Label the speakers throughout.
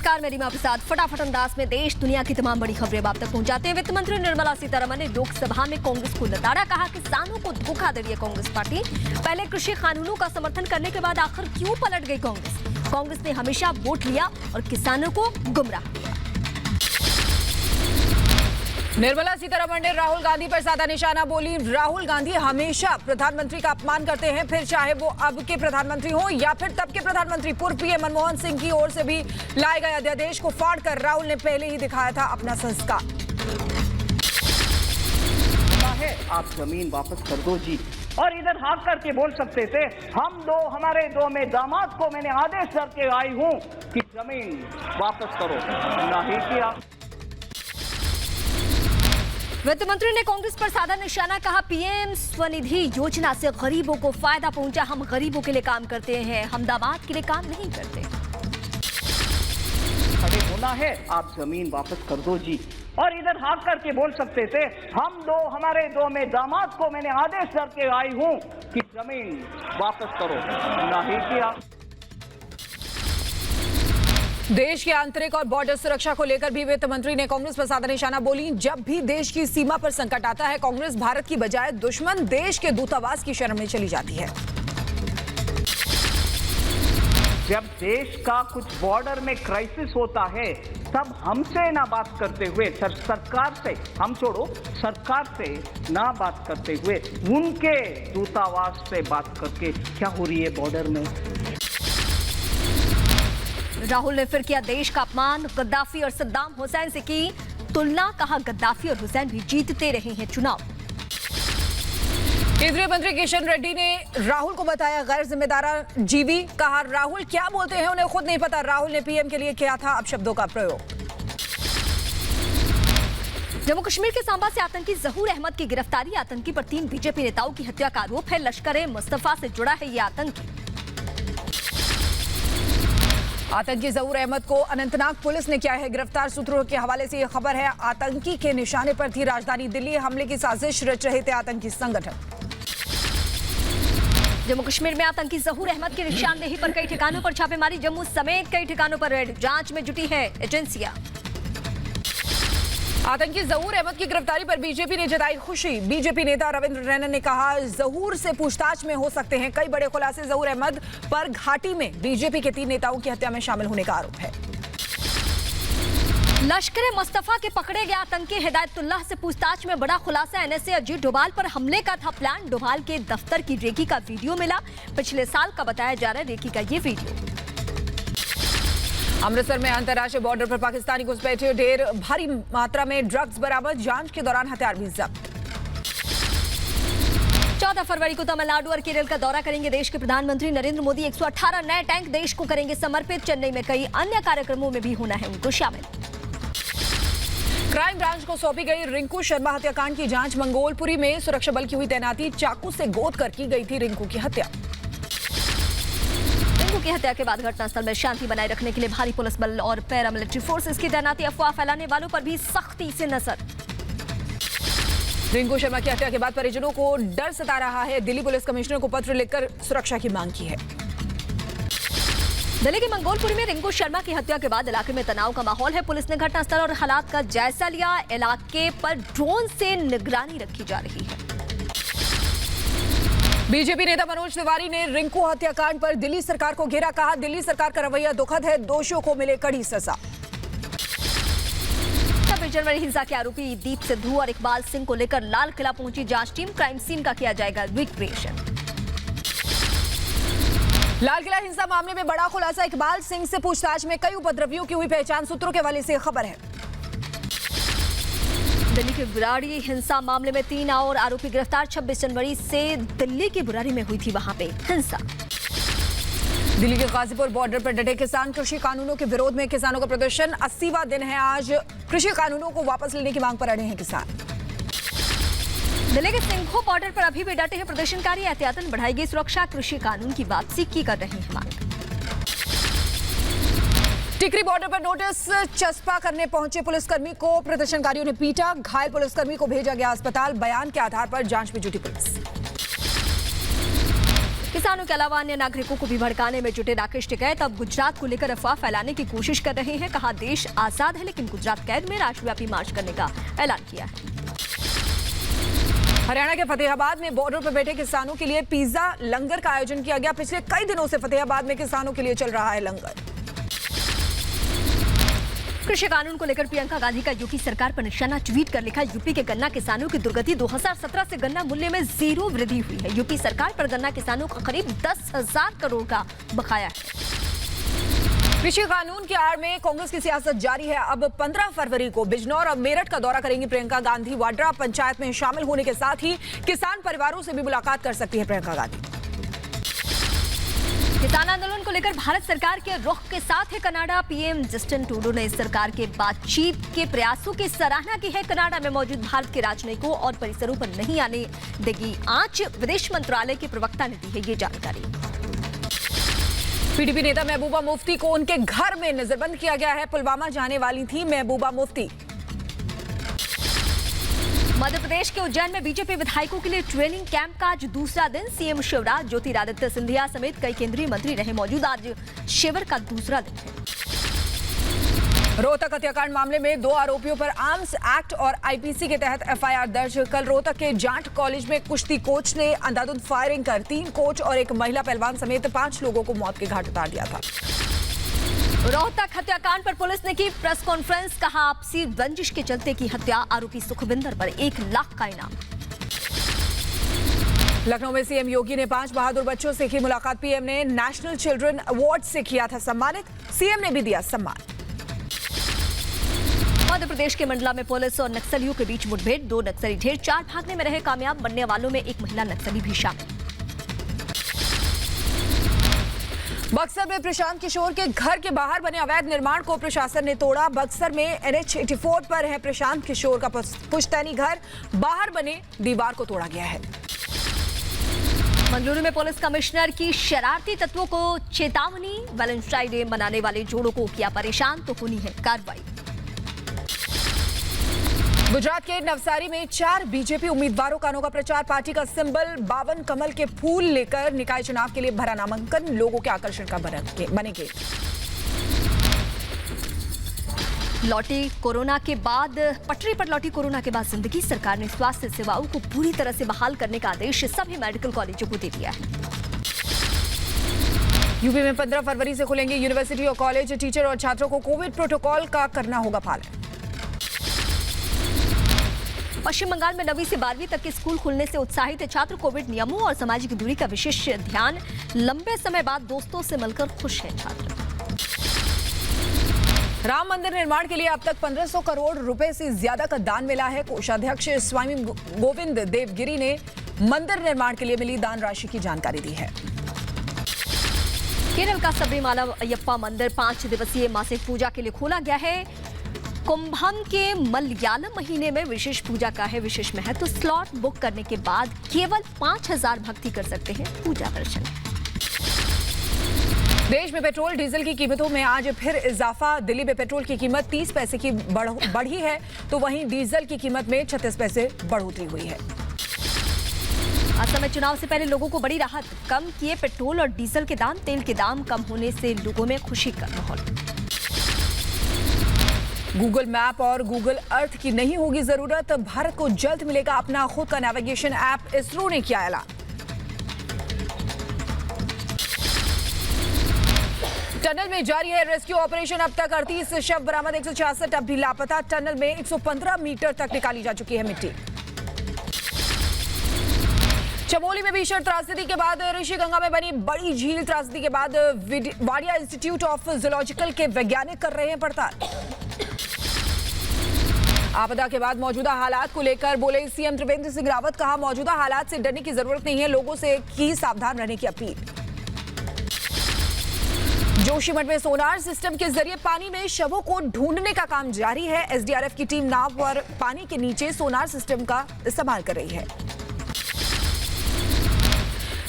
Speaker 1: नमस्कार, मैं रीमा प्रसाद। फटाफट अंदाज में देश दुनिया की तमाम बड़ी खबरें आप तक पहुंचाते हैं। वित्त मंत्री निर्मला सीतारमण ने लोकसभा में कांग्रेस को लताड़ा, कहा किसानों को धोखा दे रही है कांग्रेस पार्टी। पहले कृषि कानूनों का समर्थन करने के बाद आखिर क्यों पलट गई कांग्रेस? कांग्रेस ने हमेशा वोट लिया और किसानों को गुमराह किया।
Speaker 2: निर्मला सीतारमण ने राहुल गांधी पर साधा निशाना बोली। राहुल गांधी हमेशा प्रधानमंत्री का अपमान करते हैं, फिर चाहे वो अब के प्रधानमंत्री हो या फिर तब के प्रधानमंत्री। पूर्व पीएम मनमोहन सिंह की ओर से भी लाए गए अध्यादेश को फाड़कर राहुल ने पहले ही दिखाया था अपना संस्कार।
Speaker 3: आप जमीन वापस कर दो जी। और इधर हाथ करके बोल सकते थे, हमारे दो में दामाद को मैंने आदेश करके आई हूं कि जमीन वापस करो, नहीं किया।
Speaker 1: वित्त मंत्री ने कांग्रेस पर साधा निशाना, कहा पीएम स्वनिधि योजना से गरीबों को फायदा पहुंचा। हम गरीबों के लिए काम करते हैं, हम दामाद के लिए काम नहीं करते।
Speaker 3: खड़े होना है, आप जमीन वापस कर दो जी। और इधर हाथ करके बोल सकते थे, हमारे दो में दामाद को मैंने आदेश करके आई हूं कि जमीन वापस करो, नहीं किया।
Speaker 2: देश के आंतरिक और बॉर्डर सुरक्षा को लेकर भी वित्त मंत्री ने कांग्रेस पर साधा निशाना बोली। जब भी देश की सीमा पर संकट आता है, कांग्रेस भारत की बजाय दुश्मन देश के दूतावास की शरण में चली जाती है।
Speaker 3: जब देश का कुछ बॉर्डर में क्राइसिस होता है, तब हमसे ना बात करते हुए, सरकार से हम छोड़ो, सरकार से ना बात करते हुए उनके दूतावास से बात करके क्या हो रही है बॉर्डर में।
Speaker 1: राहुल ने फिर किया देश का अपमान, गद्दाफी और सद्दाम हुसैन से की तुलना, कहा गद्दाफी और हुसैन भी जीतते रहे हैं चुनाव।
Speaker 2: केंद्रीय मंत्री किशन रेड्डी ने राहुल को बताया गैर जिम्मेदारा जीवी, कहा राहुल क्या बोलते हैं उन्हें खुद नहीं पता। राहुल ने पीएम के लिए किया था अपशब्दों का प्रयोग।
Speaker 1: जम्मू कश्मीर के सांबा से आतंकी जहूर अहमद की गिरफ्तारी, आतंकी पर 3 बीजेपी नेताओं की हत्या का आरोप है। लश्कर मुस्तफा से जुड़ा है ये आतंकी।
Speaker 2: आतंकी जहूर अहमद को अनंतनाग पुलिस ने किया है गिरफ्तार। सूत्रों के हवाले से यह खबर है, आतंकी के निशाने पर थी राजधानी दिल्ली। हमले की साजिश रच रहे थे आतंकी संगठन।
Speaker 1: जम्मू कश्मीर में आतंकी जहूर अहमद की निशानदेही पर कई ठिकानों पर छापेमारी, जम्मू समेत कई ठिकानों पर रेड, जांच में जुटी है एजेंसियां।
Speaker 2: आतंकी जहूर अहमद की गिरफ्तारी पर बीजेपी ने जताई खुशी। बीजेपी नेता रविंद्र रैना ने कहा जहूर से पूछताछ में हो सकते हैं कई बड़े खुलासे। जहूर अहमद पर घाटी में बीजेपी के 3 नेताओं की हत्या में शामिल होने का आरोप है।
Speaker 1: लश्कर मुस्तफा के पकड़े गए आतंकी हिदायतुल्लाह से पूछताछ में बड़ा खुलासा। एनएसए अजीत डोभाल पर हमले का था प्लान। डोभाल के दफ्तर की रेकी का वीडियो मिला, पिछले साल का बताया जा रहा है रेकी का ये वीडियो।
Speaker 2: अमृतसर में अंतर्राष्ट्रीय बॉर्डर पर पाकिस्तानी घुसपैठियों, ढेर भारी मात्रा में ड्रग्स बरामद, जांच के दौरान हथियार भी जब्त।
Speaker 1: 14 फरवरी को तमिलनाडु और केरल का दौरा करेंगे देश के प्रधानमंत्री नरेंद्र मोदी। 118 नए टैंक देश को करेंगे समर्पित। चेन्नई में कई अन्य कार्यक्रमों में भी होना है उनको शामिल।
Speaker 2: क्राइम ब्रांच को सौंपी गई रिंकू शर्मा हत्याकांड की जांच। मंगोलपुरी में सुरक्षा बल की हुई तैनाती, चाकू से गोद कर की गई थी रिंकू की हत्या।
Speaker 1: रिंकू की हत्या के बाद घटनास्थल में शांति बनाए रखने के लिए भारी पुलिस बल और पैरामिलिट्री फोर्सेस की तैनाती। अफवाह फैलाने वालों पर भी सख्ती से नजर।
Speaker 2: रिंकू शर्मा की हत्या के बाद परिजनों को डर सता रहा है। दिल्ली पुलिस कमिश्नर को पत्र लिखकर सुरक्षा की मांग की है।
Speaker 1: दिल्ली के मंगोलपुरी में रिंकू शर्मा की हत्या के बाद इलाके में तनाव का माहौल है। पुलिस ने घटनास्थल और हालात का जायजा लिया। इलाके पर ड्रोन से निगरानी रखी जा रही है।
Speaker 2: बीजेपी नेता मनोज तिवारी ने रिंकू हत्याकांड पर दिल्ली सरकार को घेरा, कहा दिल्ली सरकार का रवैया दुखद है, दोषियों को मिले कड़ी सजा।
Speaker 1: 26 जनवरी हिंसा के आरोपी दीप सिद्धू और इकबाल सिंह को लेकर लाल किला पहुंची जांच टीम। क्राइम सीन का किया जाएगा रिक्रिएशन।
Speaker 2: लाल किला हिंसा मामले में बड़ा खुलासा, इकबाल सिंह से पूछताछ में कई उपद्रवियों की हुई पहचान। सूत्रों के हवाले से खबर है।
Speaker 1: दिल्ली के बुराड़ी हिंसा मामले में 3 और आरोपी गिरफ्तार। 26 जनवरी से दिल्ली की बुराड़ी में हुई थी वहां पे हिंसा।
Speaker 2: दिल्ली के गाजीपुर बॉर्डर पर डटे किसान, कृषि कानूनों के विरोध में किसानों का प्रदर्शन। 80वां दिन है आज। कृषि कानूनों को वापस लेने की मांग पर अड़े हैं किसान।
Speaker 1: दिल्ली के सिंघो बॉर्डर पर अभी भी डटे हैं प्रदर्शनकारी। एहतियातन बढ़ाई गई सुरक्षा, कृषि कानून की वापसी की कर रहे हैं मांग।
Speaker 2: टिकरी बॉर्डर पर नोटिस चस्पा करने पहुंचे पुलिसकर्मी को प्रदर्शनकारियों ने पीटा। घायल पुलिसकर्मी को भेजा गया अस्पताल। बयान के आधार पर जांच में जुटी पुलिस।
Speaker 1: किसानों के अलावा अन्य नागरिकों को भी भड़काने में जुटे राकेश टिकैत अब गुजरात को लेकर अफवाह फैलाने की कोशिश कर रहे हैं। कहा देश आजाद है लेकिन गुजरात कैद में राष्ट्रव्यापी मार्च करने का ऐलान किया है।
Speaker 2: हरियाणा के फतेहाबाद में बॉर्डर पर बैठे किसानों के लिए पिज्जा लंगर का आयोजन किया गया। पिछले कई दिनों से फतेहाबाद में किसानों के लिए चल रहा है लंगर।
Speaker 1: कृषि कानून को लेकर प्रियंका गांधी का यूपी सरकार पर निशाना, ट्वीट कर लिखा यूपी के गन्ना किसानों की दुर्गति। 2017 से गन्ना मूल्य में 0 वृद्धि हुई है। यूपी सरकार पर गन्ना किसानों का करीब 10,000 करोड़ का बकाया है।
Speaker 2: कृषि कानून की आड़ में कांग्रेस की सियासत जारी है। अब 15 फरवरी को बिजनौर और मेरठ का दौरा करेंगी प्रियंका गांधी। वाड्रा पंचायत में शामिल होने के साथ ही किसान परिवारों से भी मुलाकात कर सकती है प्रियंका गांधी।
Speaker 1: किसान आंदोलन को लेकर भारत सरकार के रुख के साथ है कनाडा। पीएम जस्टिन ट्रूडो ने इस सरकार के बातचीत के प्रयासों की सराहना की है। कनाडा में मौजूद भारत के राजनयिकों और परिसरों पर नहीं आने देगी आंच, विदेश मंत्रालय के प्रवक्ता ने दी है ये जानकारी।
Speaker 2: पीडीपी नेता महबूबा मुफ्ती को उनके घर में नजरबंद किया गया है। पुलवामा जाने वाली थी महबूबा मुफ्ती।
Speaker 1: मध्य प्रदेश के उज्जैन में बीजेपी विधायकों के लिए ट्रेनिंग कैंप का आज दूसरा दिन। सीएम शिवराज, ज्योतिरादित्य सिंधिया समेत कई केंद्रीय मंत्री रहे मौजूद। आज शिविर का दूसरा दिन है।
Speaker 2: रोहतक हत्याकांड मामले में 2 आरोपियों पर आर्म्स एक्ट और आईपीसी के तहत एफआईआर दर्ज। कल रोहतक के जाट कॉलेज में कुश्ती कोच ने अंधाधुंध फायरिंग कर 3 कोच और एक महिला पहलवान समेत 5 लोगों को मौत के घाट उतार दिया था।
Speaker 1: रोहतक हत्याकांड पर पुलिस ने की प्रेस कॉन्फ्रेंस। कहा आपसी रंजिश के चलते की हत्या। आरोपी सुखविंदर पर 1 लाख का इनाम।
Speaker 2: लखनऊ में सीएम योगी ने 5 बहादुर बच्चों से की मुलाकात। पीएम ने नेशनल चिल्ड्रन अवार्ड से किया था सम्मानित। सीएम ने भी दिया सम्मान।
Speaker 1: मध्य प्रदेश के मंडला में पुलिस और नक्सलियों के बीच मुठभेड़। 2 नक्सली ढेर, 4 भागने में रहे कामयाब। बनने वालों में एक महिला नक्सली भी शामिल।
Speaker 2: बक्सर में प्रशांत किशोर के घर के बाहर बने अवैध निर्माण को प्रशासन ने तोड़ा। बक्सर में NH 84 पर है प्रशांत किशोर का पुश्तैनी घर। बाहर बने दीवार को तोड़ा गया है।
Speaker 1: मंगलुरु में पुलिस कमिश्नर की शरारती तत्वों को चेतावनी। वैलेंटाइन डे मनाने वाले जोड़ों को किया परेशान तो होनी है कार्रवाई।
Speaker 2: गुजरात के नवसारी में 4 बीजेपी उम्मीदवारों का अनोखा प्रचार। पार्टी का सिंबल 52 कमल के फूल लेकर निकाय चुनाव के लिए भरा नामांकन। लोगों के आकर्षण का बनेंगे।
Speaker 1: लौटी कोरोना के बाद पटरी पर लौटी कोरोना के बाद जिंदगी। सरकार ने स्वास्थ्य सेवाओं को पूरी तरह से बहाल करने का आदेश सभी मेडिकल कॉलेजों को दे दिया है।
Speaker 2: यूपी में 15 फरवरी से खुलेंगे यूनिवर्सिटी और कॉलेज। टीचर और छात्रों को कोविड प्रोटोकॉल का करना होगा पालन।
Speaker 1: पश्चिम बंगाल में 9वीं से 12वीं तक के स्कूल खुलने से उत्साहित छात्र। कोविड नियमों और सामाजिक दूरी का विशेष ध्यान। लंबे समय बाद दोस्तों से मिलकर खुश हैं छात्र।
Speaker 2: राम मंदिर निर्माण के लिए अब तक 1500 करोड़ रुपए से ज्यादा का दान मिला है। कोषाध्यक्ष स्वामी गोविंद देवगिरी ने मंदिर निर्माण के लिए मिली दान राशि की जानकारी दी है।
Speaker 1: केरल का सबरीमाला अयप्पा मंदिर 5 दिवसीय मासिक पूजा के लिए खोला गया है। कुंभम के मलयालम महीने में विशेष पूजा का है विशेष महत्व। स्लॉट बुक करने के बाद केवल 5000 भक्ति कर सकते हैं पूजा दर्शन।
Speaker 2: देश में पेट्रोल डीजल की कीमतों में आज फिर इजाफा। दिल्ली में पेट्रोल की कीमत 30 पैसे की बढ़ी है तो वहीं डीजल की कीमत में 36 पैसे बढ़ोतरी हुई है।
Speaker 1: असम में चुनाव से पहले लोगों को बड़ी राहत। कम किए पेट्रोल और डीजल के दाम। तेल के दाम कम होने से लोगों में खुशी का माहौल।
Speaker 2: गूगल मैप और गूगल अर्थ की नहीं होगी जरूरत। भारत को जल्द मिलेगा अपना खुद का नेविगेशन ऐप। इसरो ने किया ऐलान। टनल में जारी है रेस्क्यू ऑपरेशन। अब तक 38 शव बरामद, 166 अब भी लापता। टनल में 115 मीटर तक निकाली जा चुकी है मिट्टी। चमोली में भीषण त्रासदी के बाद ऋषिगंगा में बनी बड़ी झील। त्रासदी के बाद वाडिया इंस्टीट्यूट ऑफ जूलॉजिकल के वैज्ञानिक कर रहे हैं पड़ताल। आपदा के बाद मौजूदा हालात को लेकर बोले सीएम त्रिवेंद्र सिंह रावत। कहा मौजूदा हालात से डरने की जरूरत नहीं है, लोगों से की सावधान रहने की अपील। जोशीमठ में सोनार सिस्टम के जरिए पानी में शवों को ढूंढने का काम जारी है। एसडीआरएफ की टीम नाव पर पानी के नीचे सोनार सिस्टम का इस्तेमाल कर रही है।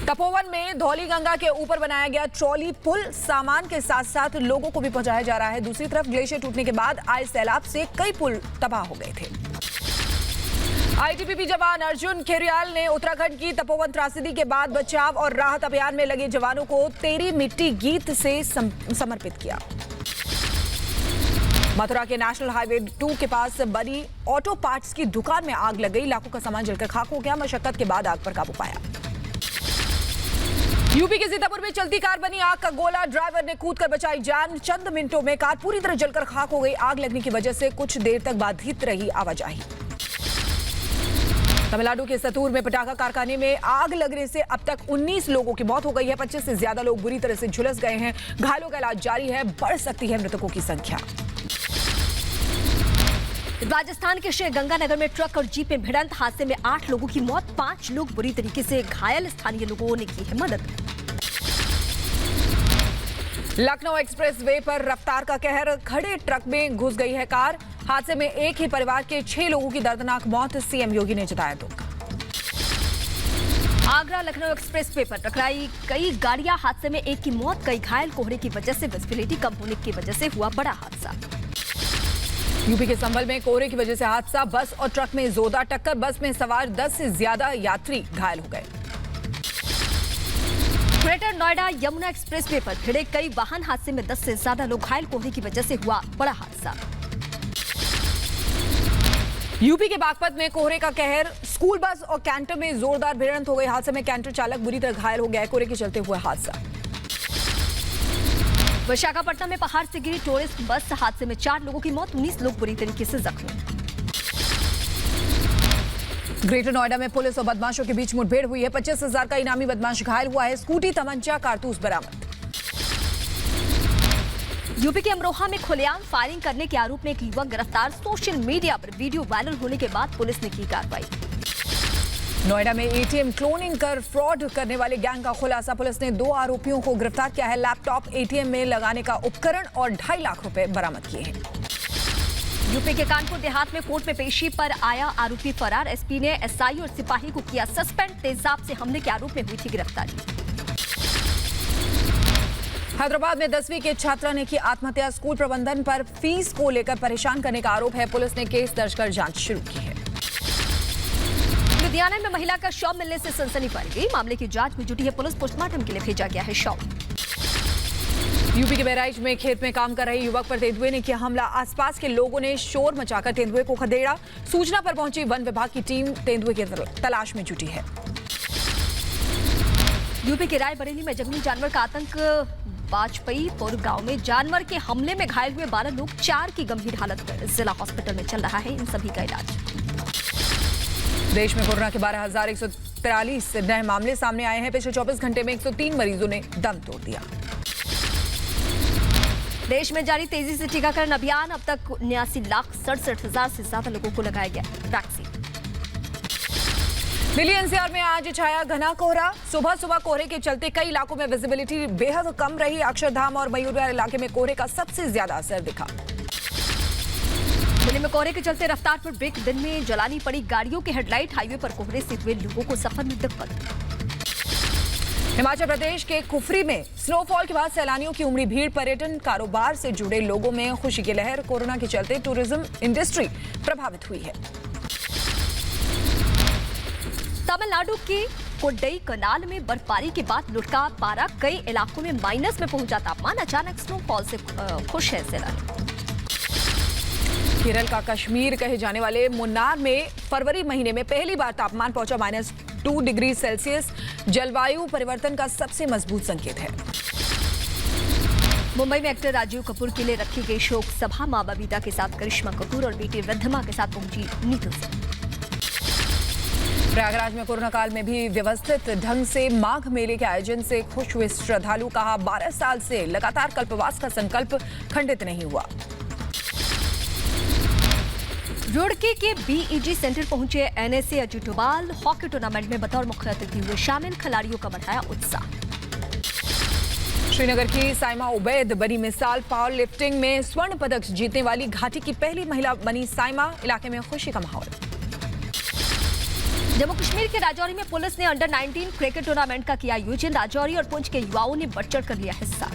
Speaker 2: तपोवन में धौली गंगा के ऊपर बनाया गया ट्रॉली पुल सामान के साथ साथ लोगों को भी पहुंचाया जा रहा है। दूसरी तरफ ग्लेशियर टूटने के बाद आए सैलाब से कई पुल तबाह हो गए थे। आईटीबीपी जवान अर्जुन खेरियाल ने उत्तराखंड की तपोवन त्रासदी के बाद बचाव और राहत अभियान में लगे जवानों को तेरी मिट्टी गीत से समर्पित किया। मथुरा के नेशनल हाईवे 2 के पास बनी ऑटो पार्ट्स की दुकान में आग लग गई। लाखों का सामान जलकर खाक हो गया। मशक्कत के बाद आग पर काबू पाया। यूपी के सीतापुर में चलती कार बनी आग का गोला। ड्राइवर ने कूदकर बचाई जान। चंद मिनटों में कार पूरी तरह जलकर खाक हो गई। आग लगने की वजह से कुछ देर तक बाधित रही आवाजाही। तमिलनाडु के सतूर में पटाखा कारखाने में आग लगने से अब तक 19 लोगों की मौत हो गई है। 25 से ज्यादा लोग बुरी तरह से झुलस गए हैं। घायलों का इलाज जारी है। बढ़ सकती है मृतकों की संख्या।
Speaker 1: राजस्थान के श्रीगंगानगर में ट्रक और जीप में भिड़ंत हादसे में 8 लोगों की मौत, 5 लोग बुरी तरीके से घायल। स्थानीय लोगों ने की है मदद।
Speaker 2: लखनऊ एक्सप्रेस वे पर रफ्तार का कहर। खड़े ट्रक में घुस गई है कार। हादसे में एक ही परिवार के 6 लोगों की दर्दनाक मौत। सीएम योगी ने जताया दुख।
Speaker 1: आगरा लखनऊ एक्सप्रेस वे पर टकराई कई गाड़ियां। हादसे में एक की मौत, कई घायल। कोहरे की वजह से विजिबिलिटी कम होने की वजह से हुआ बड़ा हादसा।
Speaker 2: यूपी के संभल में कोहरे की वजह से हादसा। बस और ट्रक में जोरदार टक्कर। बस में सवार 10 से ज्यादा यात्री घायल हो गए।
Speaker 1: Greater Noida Yamuna express way पर भिड़े कई वाहन। हादसे में 10 से ज्यादा लोग घायल। कोहरे की वजह से हुआ बड़ा हादसा।
Speaker 2: यूपी के बागपत में कोहरे का कहर। स्कूल बस और कैंटर में जोरदार भिड़ंत हो गई। हादसे में कैंटर चालक बुरी तरह घायल हो गया। कोहरे के चलते हुए हादसा।
Speaker 1: विशाखापट्टनम में पहाड़ से गिरी टूरिस्ट बस। हादसे में 4 लोगों की मौत, 19 लोग बुरी तरीके से जख्मी।
Speaker 2: ग्रेटर नोएडा में पुलिस और बदमाशों के बीच मुठभेड़ हुई है। 25,000 का इनामी बदमाश घायल हुआ है। स्कूटी, तमंचा, कारतूस बरामद।
Speaker 1: यूपी के अमरोहा में खुलेआम फायरिंग करने के आरोप में एक युवक गिरफ्तार। सोशल मीडिया पर वीडियो वायरल होने के बाद पुलिस ने की कार्रवाई।
Speaker 2: नोएडा में एटीएम क्लोनिंग कर फ्रॉड करने वाले गैंग का खुलासा। पुलिस ने 2 आरोपियों को गिरफ्तार किया है। लैपटॉप, एटीएम में लगाने का उपकरण और 2.5 लाख रुपए बरामद किए हैं।
Speaker 1: यूपी के कानपुर देहात में कोर्ट में पेशी पर आया आरोपी फरार। एसपी ने एसआई और सिपाही को किया सस्पेंड। तेजाब से हमले के आरोप में हुई थी गिरफ्तारी।
Speaker 2: हैदराबाद में 10वीं के छात्रा ने की आत्महत्या। स्कूल प्रबंधन पर फीस को लेकर परेशान करने का आरोप है। पुलिस ने केस दर्ज कर जांच शुरू की है।
Speaker 1: लुधियाना में महिला का शव मिलने से सनसनी फैल गई। मामले की जांच में जुटी है पुलिस। पोस्टमार्टम के लिए भेजा गया है शव।
Speaker 2: यूपी के बहराइच में खेत में काम कर रहे युवक पर तेंदुए ने किया हमला। आसपास के लोगों ने शोर मचाकर तेंदुए को खदेड़ा। सूचना पर पहुंची वन विभाग की टीम तेंदुए की तलाश में जुटी है।
Speaker 1: यूपी के रायबरेली में जंगली जानवर का आतंक। वाजपेयीपुर गांव में जानवर के हमले में घायल हुए 12 लोग, 4 की गंभीर हालत में। जिला हॉस्पिटल में चल रहा है इन सभी का इलाज।
Speaker 2: देश में कोरोना के 12,143 नए मामले सामने आए हैं। पिछले 24 घंटे में 103 मरीजों ने दम तोड़ दिया।
Speaker 1: देश में जारी तेजी से टीकाकरण अभियान। अब तक 79,67,000 से ज्यादा लोगों को लगाया गया वैक्सीन।
Speaker 2: दिल्ली एनसीआर में आज छाया घना कोहरा। सुबह सुबह कोहरे के चलते कई इलाकों में विजिबिलिटी बेहद कम रही। अक्षरधाम और मयूरविहार इलाके में कोहरे का सबसे ज्यादा असर दिखा।
Speaker 1: दिल्ली में कोहरे के चलते रफ्तार पर ब्रेक। दिन में जलानी पड़ी गाड़ियों के हेडलाइट। हाईवे पर कोहरे से हुए लोगों को सफर में दिक्कत।
Speaker 2: हिमाचल प्रदेश के कुफरी में स्नोफॉल के बाद सैलानियों की उमड़ी भीड़। पर्यटन कारोबार से जुड़े लोगों में खुशी की लहर। कोरोना के चलते टूरिज्म इंडस्ट्री प्रभावित हुई है।
Speaker 1: तमिलनाडु के कोडई-कनाल में बर्फबारी के बाद लुढ़का पारा। कई इलाकों में माइनस में पहुंचा तापमान। अचानक स्नोफॉल से खुश है सैलानी।
Speaker 2: केरल का कश्मीर कहे जाने वाले मुन्नार में फरवरी महीने में पहली बार तापमान पहुंचा -2 डिग्री सेल्सियस। जलवायु परिवर्तन का सबसे मजबूत संकेत है।
Speaker 1: मुंबई में एक्टर राजीव कपूर के लिए रखी गई शोक सभा। मां बबीता के साथ करिश्मा कपूर और बेटी रिद्धिमा के साथ पहुंची नीतू सिंह।
Speaker 2: प्रयागराज में कोरोना काल में भी व्यवस्थित ढंग से माघ मेले के आयोजन से खुश हुए श्रद्धालु। कहा 12 साल से लगातार कल्पवास का संकल्प खंडित नहीं हुआ।
Speaker 1: रुड़की के बीईजी सेंटर पहुंचे NSA Ajit Doval. Hockey tournament में बतौर मुख्य अतिथि हुए शामिल। खिलाड़ियों का बढ़ाया उत्साह।
Speaker 2: श्रीनगर की साइमा उबैद बनी मिसाल। पावर लिफ्टिंग में स्वर्ण पदक जीतने वाली घाटी की पहली महिला बनी साइमा। इलाके में खुशी का माहौल।
Speaker 1: जम्मू कश्मीर के राजौरी में पुलिस ने अंडर 19 क्रिकेट टूर्नामेंट का किया आयोजन। राजौरी और पुंछ के युवाओं ने बढ़ चढ़ कर लिया हिस्सा।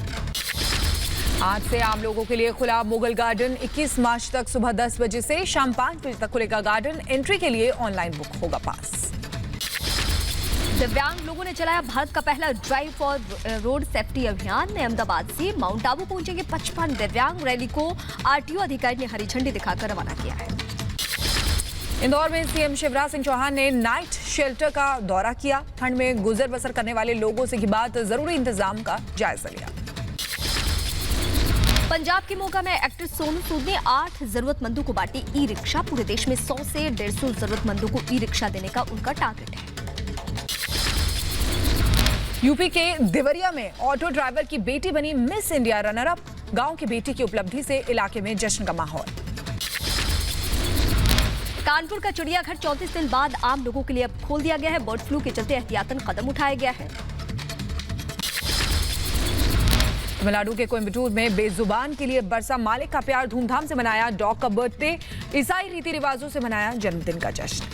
Speaker 2: आज से आम लोगों के लिए खुला मुगल गार्डन। 21 मार्च तक सुबह 10 बजे से शाम 5 बजे तक खुलेगा गार्डन। एंट्री के लिए ऑनलाइन बुक होगा पास।
Speaker 1: दिव्यांग लोगों ने चलाया भारत का पहला ड्राइव फॉर रोड सेफ्टी अभियान। अहमदाबाद से माउंट आबू पहुंचेंगे 55 दिव्यांग। रैली को आरटीओ अधिकारी ने हरी झंडी दिखाकर रवाना किया है।
Speaker 2: इंदौर में सीएम शिवराज सिंह चौहान ने नाइट शेल्टर का दौरा किया। ठंड में गुजर बसर करने वाले लोगों से की बात, जरूरी इंतजाम का जायजा लिया।
Speaker 1: पंजाब के मोगा में एक्टर सोनू सूद ने 8 जरूरतमंदों को बांटी ई रिक्शा। पूरे देश में 100 से 150 जरूरतमंदों को ई रिक्शा देने का उनका टारगेट है।
Speaker 2: यूपी के देवरिया में ऑटो ड्राइवर की बेटी बनी मिस इंडिया रनर अप। गांव की बेटी की उपलब्धि से इलाके में जश्न का माहौल।
Speaker 1: कानपुर का चिड़ियाघर 34 दिन बाद आम लोगों के लिए अब खोल दिया गया है। बर्ड फ्लू के चलते एहतियातन कदम उठाया गया है।
Speaker 2: तमिलनाडु के कोयम्बटूर में बेजुबान के लिए बरसा मालिक का प्यार धूमधाम से मनाया। डॉग का बर्थडे, ईसाई रीति रिवाजों से मनाया जन्मदिन का जश्न।